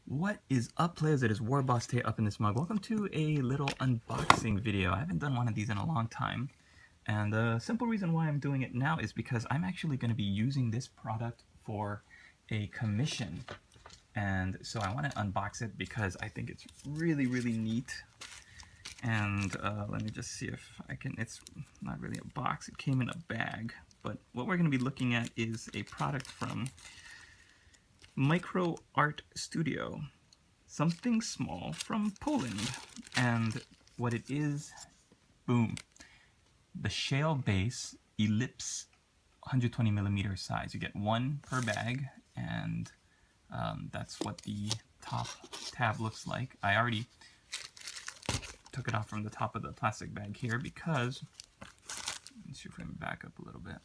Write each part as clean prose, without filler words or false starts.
What is up, players? It is Warboss Tay up in this mug. Welcome to a little unboxing video. I haven't done one of these in a long time. And the simple reason why I'm doing it now is because I'm actually going to be using this product for a commission. And so I want to unbox it because I think it's really, really neat. And let me just see if I can, it's not really a box, it came in a bag. But what we're going to be looking at is a product from Micro Art Studio, something small from Poland. And what it is, boom, the Shale base ellipse 120mm size. You get one per bag, and that's what the top tab looks like. I already took it off from the top of the plastic bag here because, let's see if we can back up a little bit.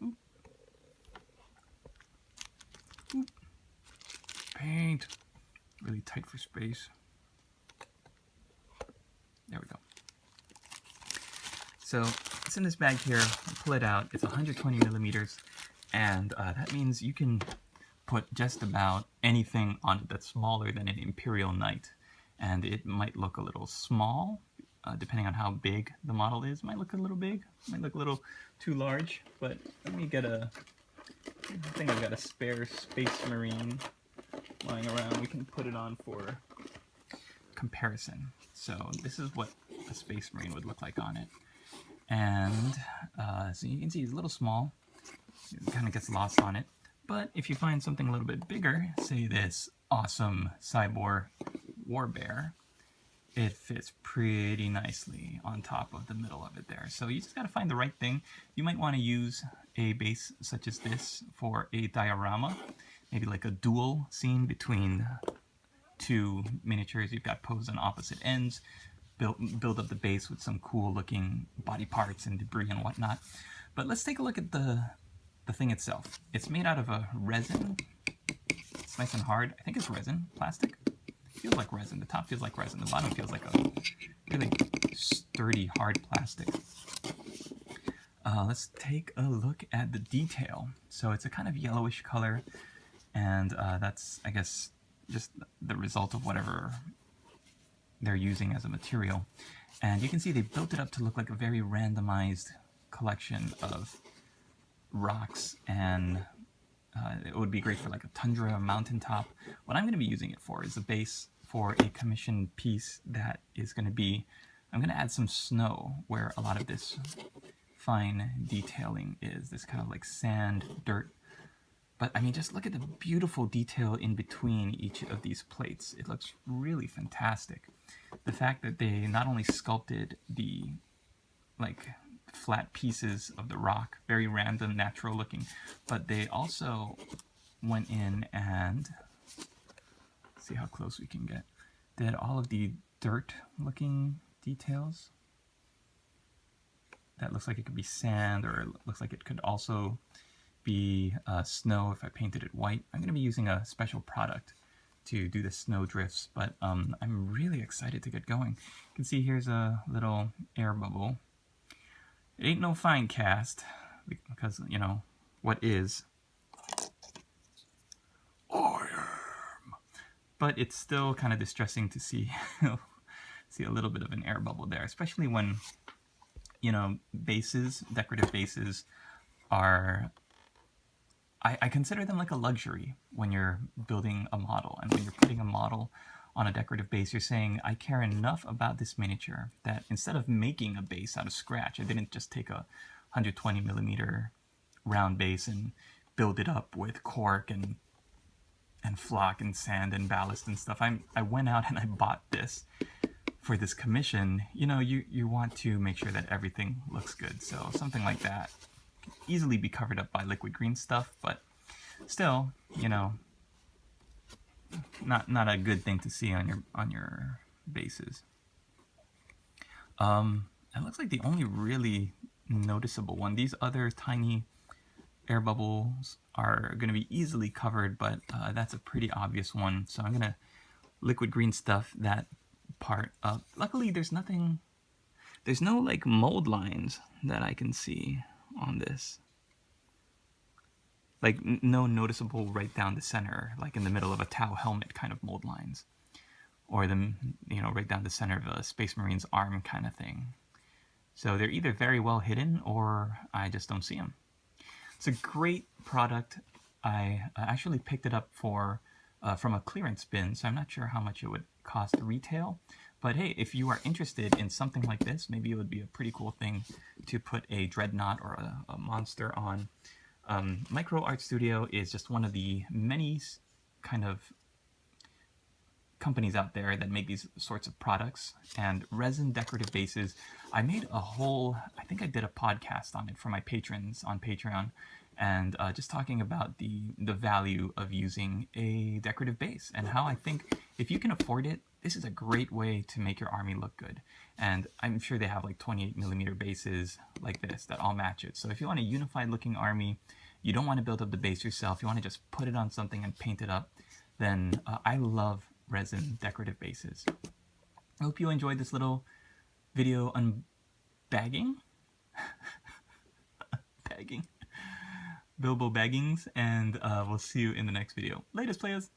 Oop. Oop. Paint, really tight for space. There we go. So it's in this bag here. I'll pull it out. It's 120mm, and that means you can put just about anything on it that's smaller than an Imperial Knight. And it might look a little small, depending on how big the model is. It might look a little big, might look a little too large. But let me get I think I've got a spare Space Marine lying around. We can put it on for comparison. So this is what a Space Marine would look like on it. And so you can see it's a little small. It kind of gets lost on it. But if you find something a little bit bigger, say this awesome Cyborg Warbear, it fits pretty nicely on top of the middle of it there. So you just got to find the right thing. You might want to use a base such as this for a diorama, maybe like a duel scene between two miniatures. You've got posed on opposite ends. Build up the base with some cool looking body parts and debris and whatnot. But let's take a look at the thing itself. It's made out of a resin. It's nice and hard. I think it's resin, plastic. Feels like resin. The top feels like resin. The bottom feels like a really sturdy, hard plastic. Let's take a look at the detail. So it's a kind of yellowish color, and that's, I guess, just the result of whatever they're using as a material. And you can see they built it up to look like a very randomized collection of rocks, and it would be great for like a tundra or mountaintop. What I'm going to be using it for is a base for a commissioned piece that is going to be, I'm going to add some snow where a lot of this fine detailing is, this kind of like sand, dirt. But I mean, just look at the beautiful detail in between each of these plates. It looks really fantastic. The fact that they not only sculpted the like flat pieces of the rock, very random, natural looking, but they also went in and, see how close we can get, did all of the dirt looking details. That looks like it could be sand, or it looks like it could also be snow if I painted it white. I'm going to be using a special product to do the snow drifts, but I'm really excited to get going. You can see here's a little air bubble. It ain't no fine cast, because, you know, what is? Iron! But it's still kind of distressing to see, see a little bit of an air bubble there, especially when, you know, bases, decorative bases, are, I consider them like a luxury when you're building a model. And when you're putting a model on a decorative base, you're saying, I care enough about this miniature that instead of making a base out of scratch, I didn't just take a 120mm round base and build it up with cork and flock and sand and ballast and stuff. I went out and I bought this for this commission. You know, you want to make sure that everything looks good. So something like that can easily be covered up by liquid green stuff, but still, you know, not a good thing to see on your bases. It looks like the only really noticeable one. These other tiny air bubbles are going to be easily covered, but that's a pretty obvious one. So I'm gonna liquid green stuff that part up. Luckily, there's no like mold lines that I can see on this. like no noticeable right down the center, like in the middle of a Tau helmet kind of mold lines, or the right down the center of a Space Marine's arm kind of thing. So they're either very well hidden or I just don't see them. It's a great product. I actually picked it up from a clearance bin, so I'm not sure how much it would cost retail. But hey, if you are interested in something like this, maybe it would be a pretty cool thing to put a dreadnought or a monster on. Micro Art Studio is just one of the many kind of companies out there that make these sorts of products. And resin decorative bases, I think I did a podcast on it for my patrons on Patreon, and just talking about the value of using a decorative base and how I think if you can afford it, this is a great way to make your army look good. And I'm sure they have like 28mm bases like this that all match it. So if you want a unified looking army, you don't want to build up the base yourself, you want to just put it on something and paint it up, then I love resin decorative bases. I hope you enjoyed this little video unbagging. Bagging. Bilbo Baggings, and we'll see you in the next video. Latest, players!